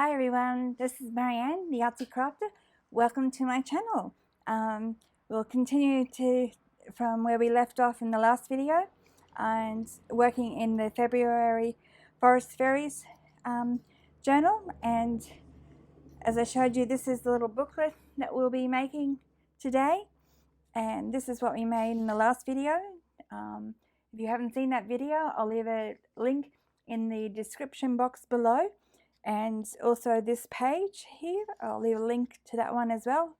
Hi everyone, this is Marieanne, the Artsie Crafter. Welcome to my channel. We'll continue from where we left off in the last video and working in the February Fairies Journal. And as I showed you, this is the little booklet that we'll be making today. And this is what we made in the last video. If you haven't seen that video, I'll leave a link in the description box below. And also this page here, I'll leave a link to that one as well.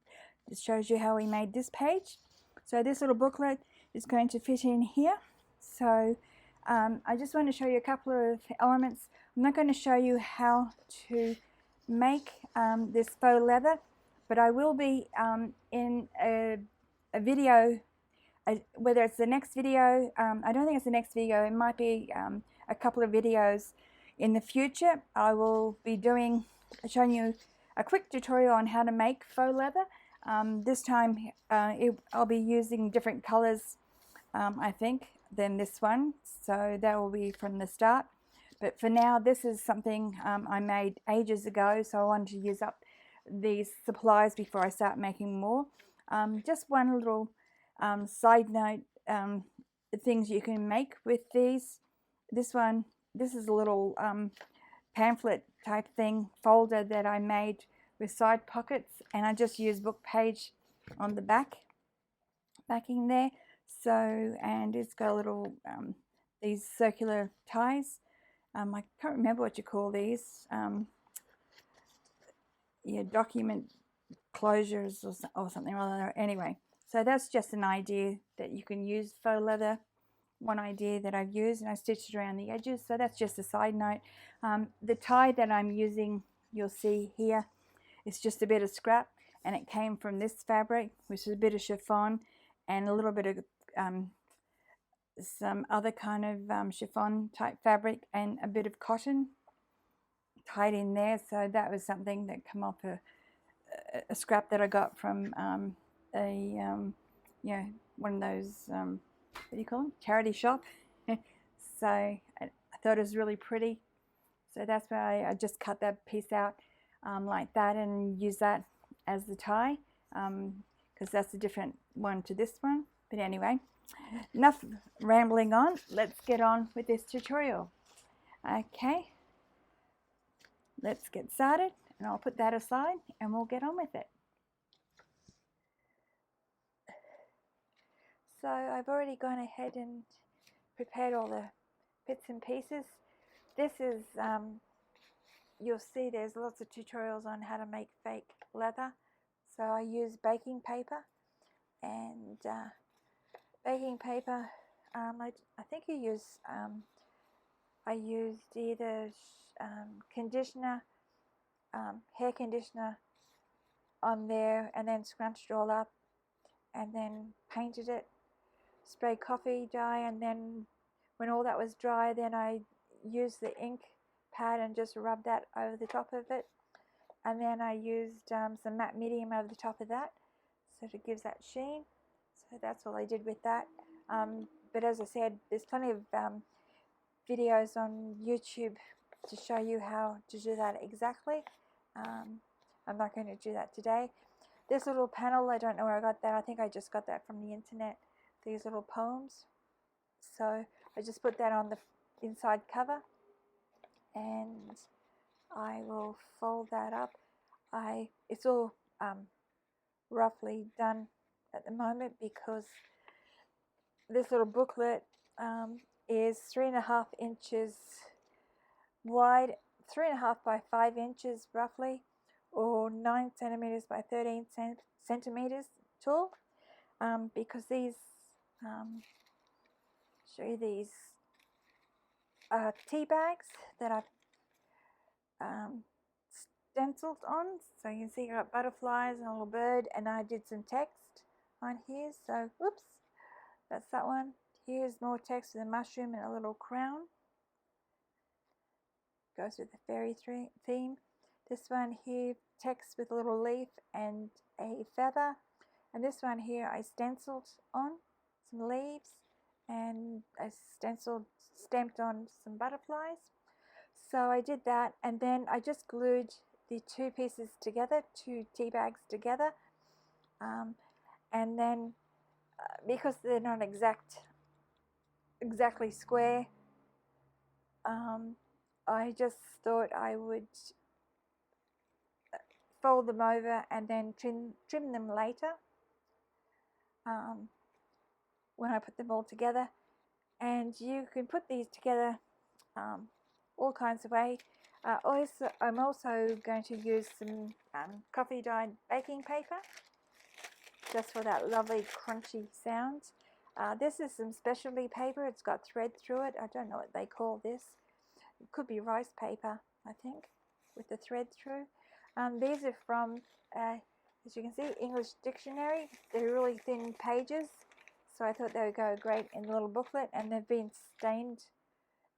It shows you how we made this page. So this little booklet is going to fit in here. So I just want to show you a couple of elements. I'm not going to show you how to make this faux leather, but I will be in a video, whether it's the next video, I don't think it's the next video, it might be a couple of videos in the future. I will be showing you a quick tutorial on how to make faux leather. This time I'll be using different colors, I think, than this one, so that will be from the start. But for now, this is something I made ages ago, so I wanted to use up these supplies before I start making more. Just one little side note, things you can make with these. This is a little pamphlet type thing, folder that I made with side pockets, and I just used book page on the backing there. So, and it's got a little these circular ties. I can't remember what you call these. Yeah, document closures or something or other. Anyway, so that's just an idea that you can use faux leather. One idea that I've used, and I stitched it around the edges, so that's just a side note. The tie that I'm using, you'll see here, is just a bit of scrap, and it came from this fabric, which is a bit of chiffon and a little bit of some other kind of chiffon type fabric and a bit of cotton tied in there. So that was something that came off a scrap that I got from yeah, one of those what do you call them, charity shop. So I thought it was really pretty, so that's why I just cut that piece out like that and use that as the tie, because that's a different one to this one. But anyway, enough rambling on, let's get on with this tutorial. Okay, let's get started, and I'll put that aside and we'll get on with it. So I've already gone ahead and prepared all the bits and pieces. This is, you'll see there's lots of tutorials on how to make fake leather. So I use baking paper, and baking paper, I think I used either conditioner, hair conditioner on there, and then scrunched it all up and then painted it, sprayed coffee dye, and then when all that was dry, then I used the ink pad and just rubbed that over the top of it, and then I used some matte medium over the top of that, so it gives that sheen. So that's all I did with that. But as I said, there's plenty of videos on YouTube to show you how to do that exactly. I'm not going to do that today. This little panel, I don't know where I got that. I think I just got that from the internet. These little poems. So I just put that on the inside cover, and I will fold that up. It's all roughly done at the moment, because this little booklet is 3.5 inches wide, 3.5 by 5 inches roughly, or 9 centimeters by 13 centimeters tall. Because these, show you these tea bags that I've stenciled on. So you can see I've got butterflies and a little bird, and I did some text on here. So, whoops, that's that one. Here's more text with a mushroom and a little crown. Goes with the fairy theme. This one here, text with a little leaf and a feather. And this one here, I stenciled on some leaves, and I stamped on some butterflies. So I did that, and then I just glued the two pieces together, two tea bags together, and then because they're not exactly square, I just thought I would fold them over and then trim them later when I put them all together. And you can put these together all kinds of ways. I'm also going to use some coffee dyed baking paper just for that lovely crunchy sound. This is some specialty paper. It's got thread through it. I don't know what they call this. It could be rice paper, I think, with the thread through. These are from, as you can see, English dictionary. They're really thin pages, so I thought they would go great in the little booklet, and they've been stained.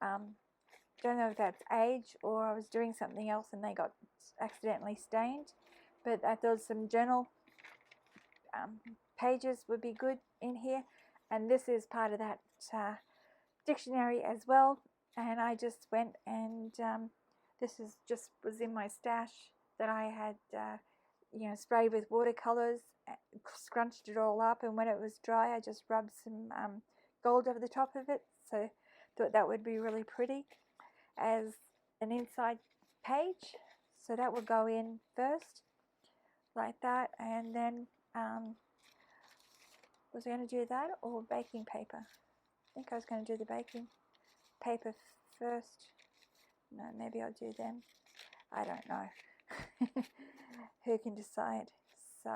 Don't know if that's age or I was doing something else and they got accidentally stained, but I thought some journal pages would be good in here, and this is part of that dictionary as well. And I just went and this is just was in my stash that I had sprayed with watercolors, scrunched it all up, and when it was dry I just rubbed some gold over the top of it, so thought that would be really pretty as an inside page. So that would go in first like that, and then was I going to do that or baking paper? I think I was going to do the baking paper first. No, maybe I'll do them. I don't know. Who can decide? So,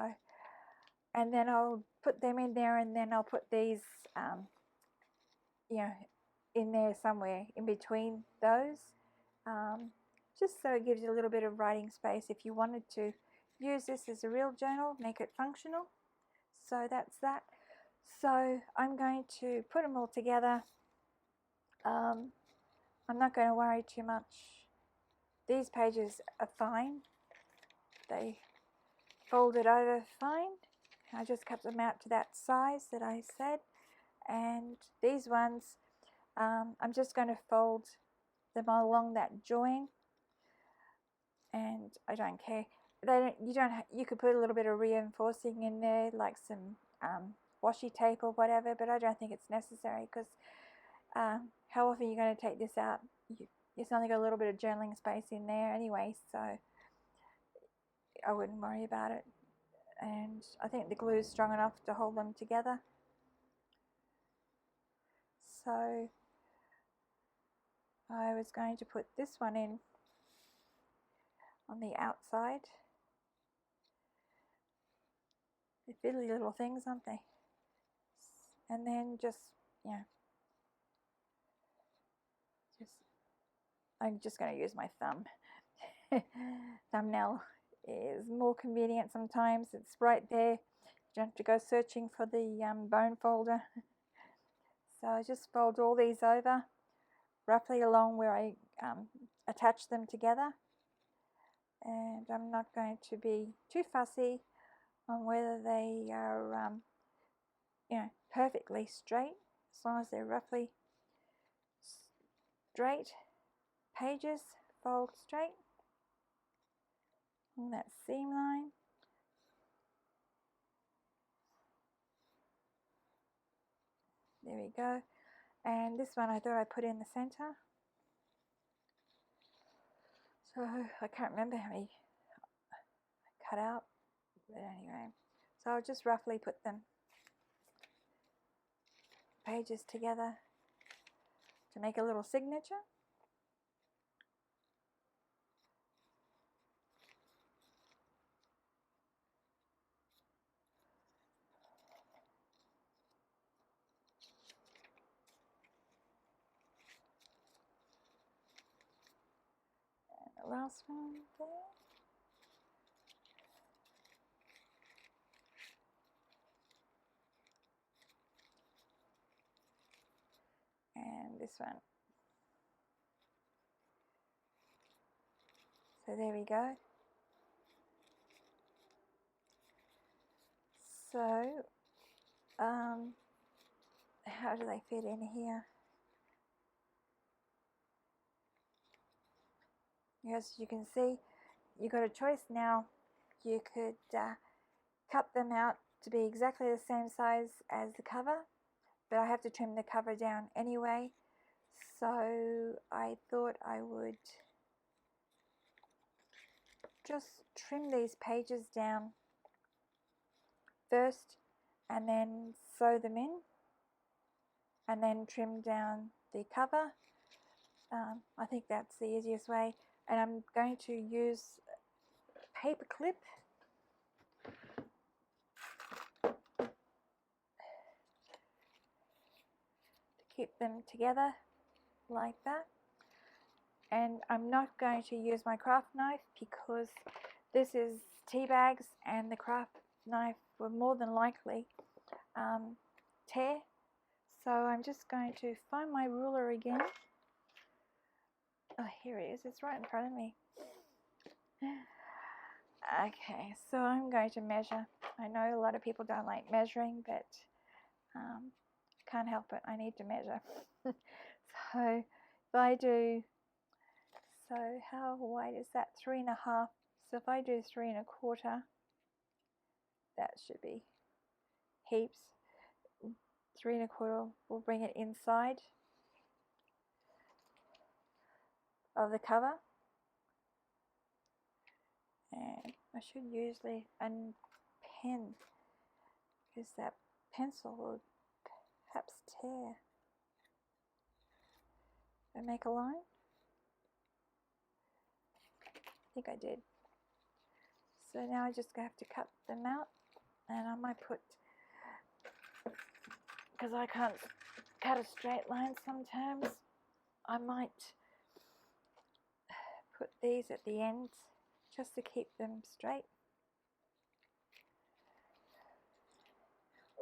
and then I'll put them in there, and then I'll put these in there somewhere in between those, just so it gives you a little bit of writing space if you wanted to use this as a real journal, make it functional. So that's that. So I'm going to put them all together. I'm not going to worry too much. These pages are fine. They folded over fine. I just cut them out to that size that I said. And these ones, I'm just going to fold them all along that join, and I don't care. You could put a little bit of reinforcing in there, like some washi tape or whatever, but I don't think it's necessary, because how often are you going to take this out? It's only got a little bit of journaling space in there anyway, so I wouldn't worry about it. And I think the glue is strong enough to hold them together. So I was going to put this one in on the outside. They're fiddly little things, aren't they? And then I'm just going to use my thumb. Thumbnail is more convenient sometimes. It's right there. You don't have to go searching for the bone folder. So I just fold all these over roughly along where I attach them together. And I'm not going to be too fussy on whether they are perfectly straight, as long as they're roughly straight pages. Fold straight on that seam line. There we go. And this one I thought I put in the center. So I can't remember how many I cut out, but anyway. So I'll just roughly put them pages together to make a little signature. And the last one there. And this one. So there we go. So how do they fit in here? As you can see, you got a choice now. You could cut them out to be exactly the same size as the cover, but I have to trim the cover down anyway, so I thought I would just trim these pages down first and then sew them in and then trim down the cover. I think that's the easiest way, and I'm going to use a paper clip to keep them together like that. And I'm not going to use my craft knife because this is tea bags and the craft knife will more than likely tear. So I'm just going to find my ruler again. Oh, here it is. It's right in front of me. Okay, so I'm going to measure. I know a lot of people don't like measuring, but can't help it. I need to measure. So if I do, so how wide is that? 3.5. So if I do 3 1/4, that should be heaps. 3 1/4 will bring it inside of the cover. And I should use a pen because that pencil will perhaps tear. Did I make a line? I think I did. So now I just have to cut them out, and I might put, because I can't cut a straight line sometimes, I might put these at the end just to keep them straight.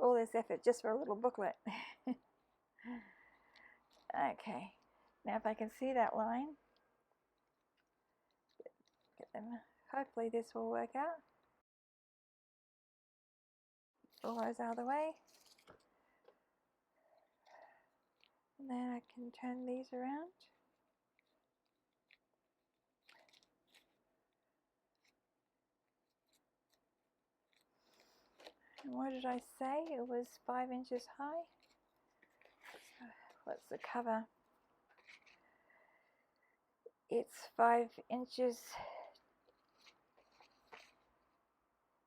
All this effort just for a little booklet. Okay, now if I can see that line, get them. Hopefully this will work out. All those out of the way. And then I can turn these around. And what did I say? It was 5 inches high. So what's the cover? It's 5 inches.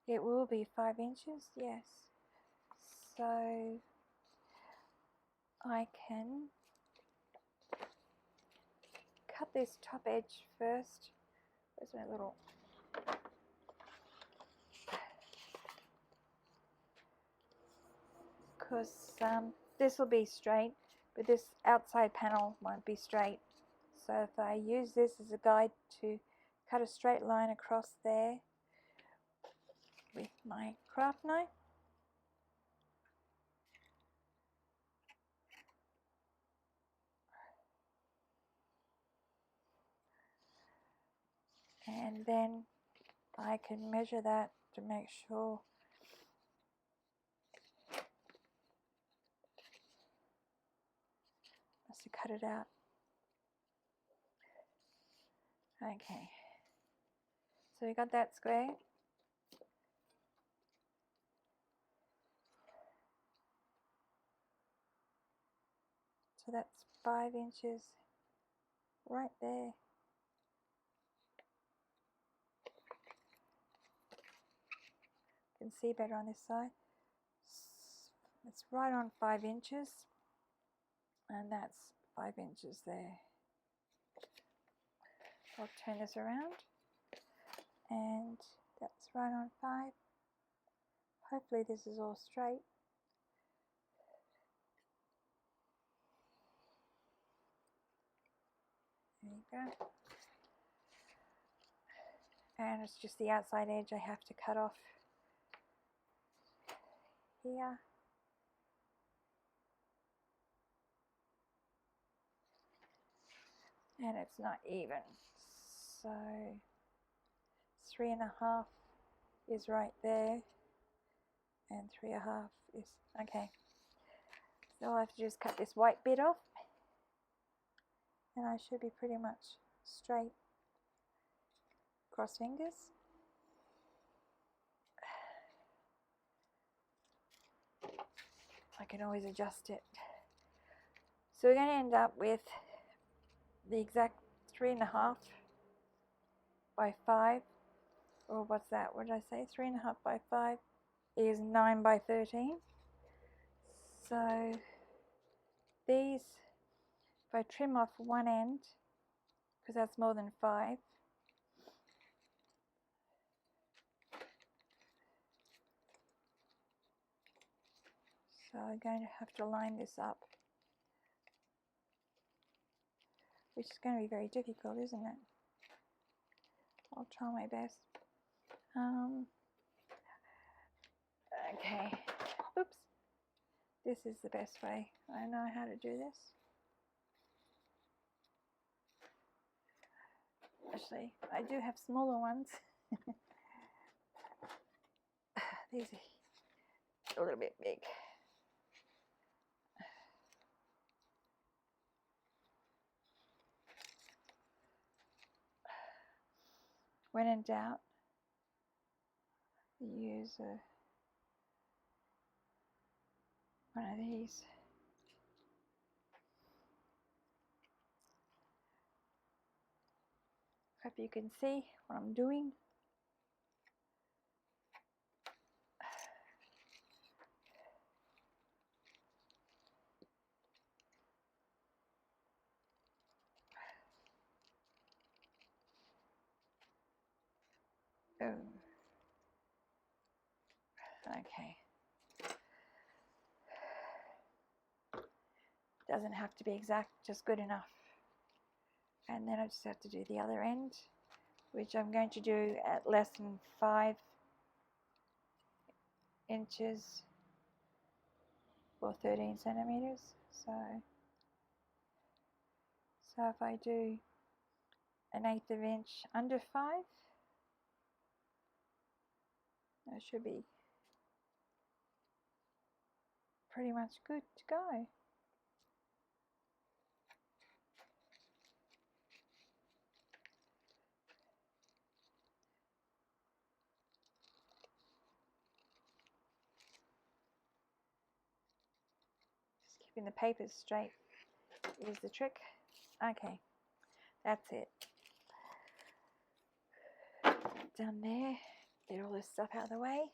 It will be 5 inches, yes. So I can cut this top edge first. Where's my little... Because this will be straight, but this outside panel won't be straight. So if I use this as a guide to cut a straight line across there with my craft knife, and then I can measure that to make sure just to cut it out. Okay, so we got that square. So that's 5 inches right there. You can see better on this side. It's right on 5 inches, and that's 5 inches there. I'll turn this around, and that's right on 5. Hopefully this is all straight. There you go. And it's just the outside edge I have to cut off here. And it's not even. So 3 1/2 is right there, and 3 1/2 is okay. So I'll have to just cut this white bit off, and I should be pretty much straight cross fingers. I can always adjust it. So we're going to end up with the exact 3.5 by 5, or what's that? What did I say? 3.5 by 5 is 9 by 13. So these, if I trim off one end, because that's more than 5, so I'm going to have to line this up, which is going to be very difficult, isn't it? I'll try my best. Okay, oops, this is the best way. I know how to do this. Actually, I do have smaller ones. These are a little bit big. When in doubt, use one of these. Hope you can see what I'm doing. Oh. Okay. Doesn't have to be exact, just good enough. And then I just have to do the other end, which I'm going to do at less than 5 inches or 13 centimeters. So if I do 1/8 of an inch under 5, that should be pretty much good to go. Just keeping the papers straight is the trick. Okay, that's it. Done there. Get all this stuff out of the way.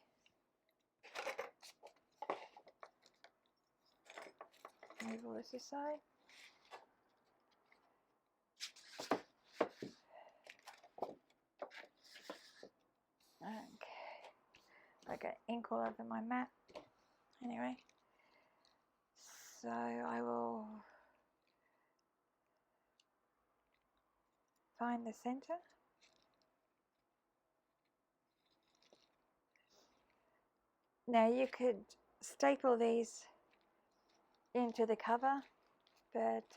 Move all this aside. Okay. I got ink all over my mat. Anyway, so I will find the center. Now you could staple these into the cover, but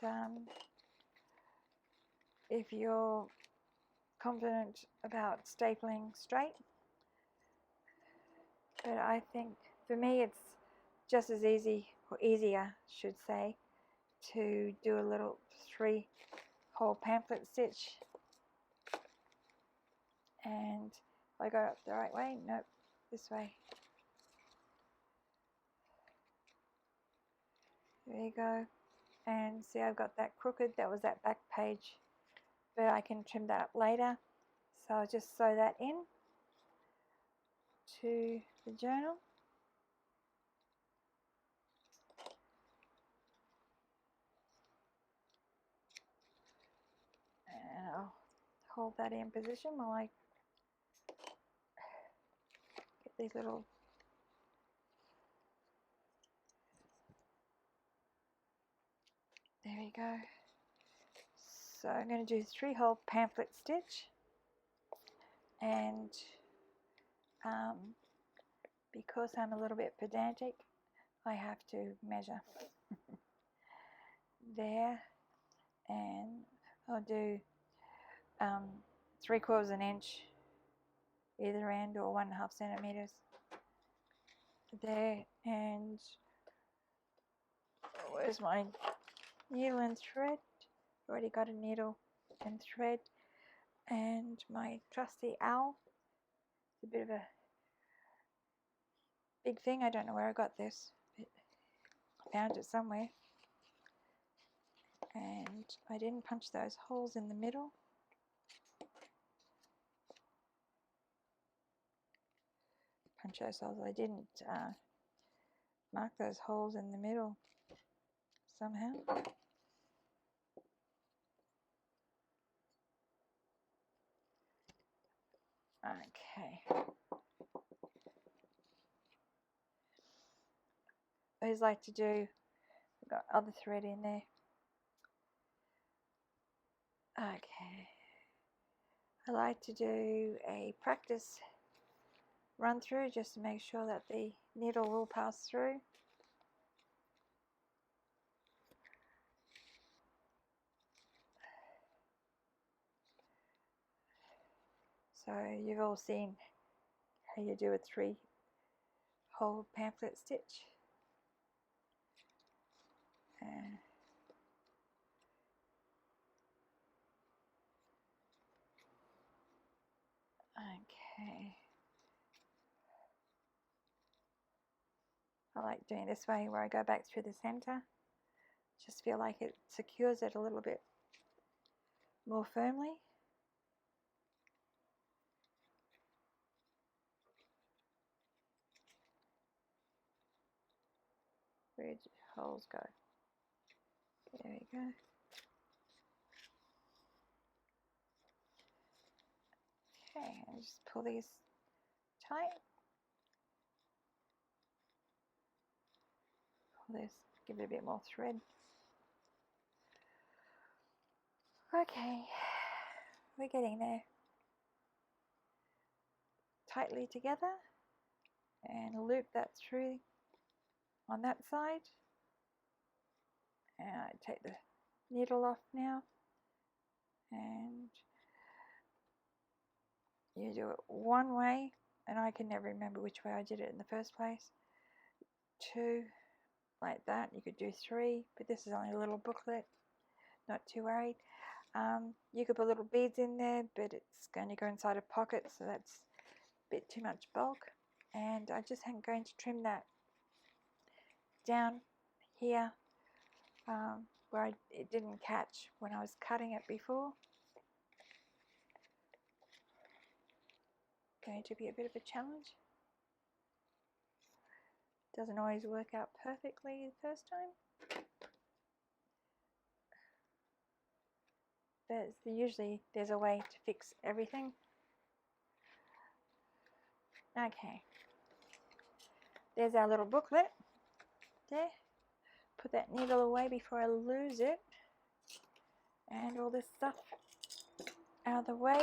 if you're confident about stapling straight, but I think for me it's just as easy, or easier should say, to do a little 3-hole pamphlet stitch. And I got it the right way? Nope, this way. There you go. And see, I've got that crooked, that was that back page, but I can trim that up later. So I'll just sew that in to the journal. And I'll hold that in position while I get these little there we go. So I'm going to do 3-hole pamphlet stitch, and because I'm a little bit pedantic, I have to measure there, and I'll do 3/4 of an inch either end, or 1.5 centimeters there. And where's my needle and thread? Already got a needle and thread. and my trusty owl. It's a bit of a big thing. I don't know where I got this, but I found it somewhere. And I didn't punch those holes in the middle. Punch those holes. I didn't mark those holes in the middle somehow. Okay. I always like to do, I've got other thread in there. Okay. I like to do a practice run through just to make sure that the needle will pass through. So you've all seen how you do a 3-hole pamphlet stitch. Okay. I like doing it this way where I go back through the center. Just feel like it secures it a little bit more firmly. Where did holes go? There we go. Okay, and just pull these tight. Pull this, give it a bit more thread. Okay, we're getting there. Tightly together, and loop that through on that side. And I take the needle off now, and you do it one way, and I can never remember which way I did it in the first place. 2 like that. You could do 3, but this is only a little booklet, not too worried. You could put little beads in there, but it's going to go inside a pocket, so that's a bit too much bulk. And I just am going to trim that down here where it didn't catch when I was cutting it before. Going to be a bit of a challenge. Doesn't always work out perfectly the first time, but usually there's a way to fix everything. Okay, there's our little booklet there. Put that needle away before I lose it, and all this stuff out of the way.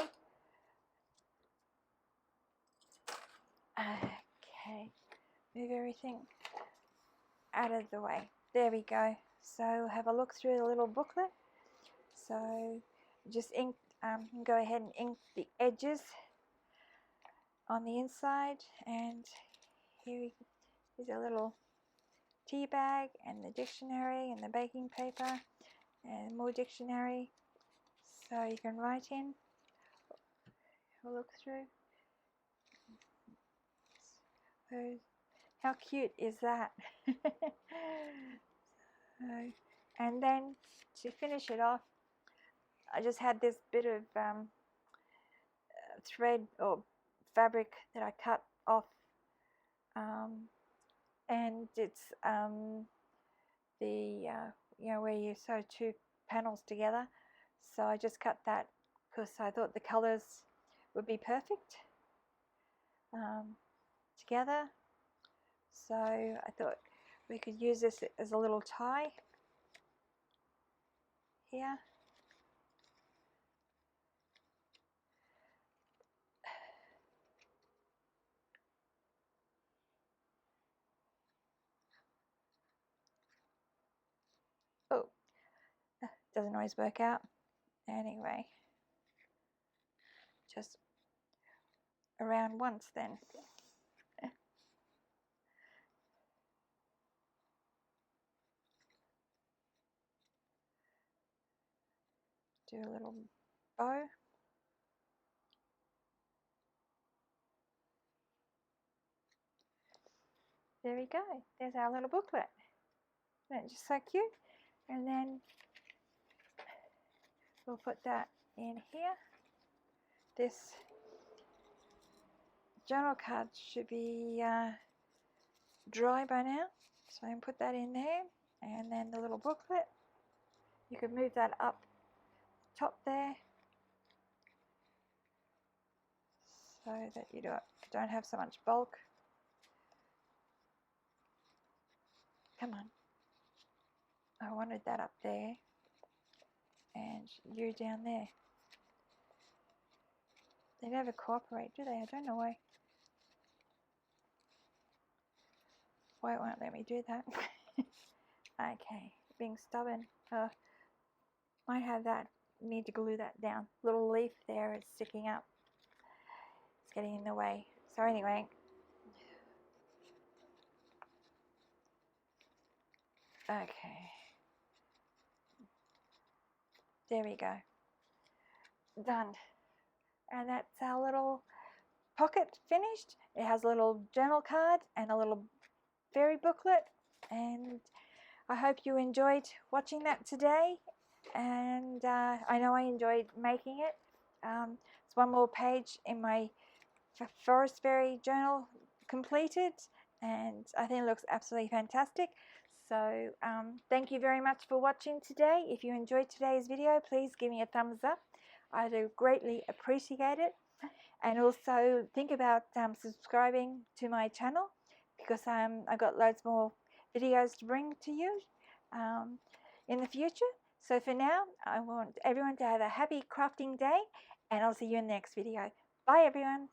Okay, move everything out of the way. There we go. So have a look through the little booklet. So just ink, go ahead and ink the edges on the inside, and here is a little tea bag and the dictionary and the baking paper and more dictionary, so you can write in. Have a look through. So how cute is that? So, and then to finish it off, I just had this bit of thread or fabric that I cut off, and it's the you know, where you sew 2 panels together. So I just cut that because I thought the colors would be perfect together. So I thought we could use this as a little tie here. Oh, doesn't always work out. Anyway, just around once then. Do a little bow. there we go. There's our little booklet. Isn't it just so cute? And then we'll put that in here. This journal card should be dry by now, so I can put that in there. And then the little booklet, you could move that up top there so that you don't have so much bulk. Come on. I wanted that up there and you down there. They never cooperate, do they? I don't know why. Why it won't let me do that? Okay, being stubborn. Might have that. Need to glue that down. Little leaf there is sticking up. It's getting in the way. So anyway. Okay. There we go. Done. And that's our little pocket finished. It has a little journal card and a little fairy booklet, and I hope you enjoyed watching that today, and I know I enjoyed making it. It's one more page in my Forest Fairy Journal completed, and I think it looks absolutely fantastic. So thank you very much for watching today. If you enjoyed today's video, please give me a thumbs up. I do greatly appreciate it. And also think about subscribing to my channel, because I've got loads more videos to bring to you in the future. So for now, I want everyone to have a happy crafting day, and I'll see you in the next video. Bye everyone.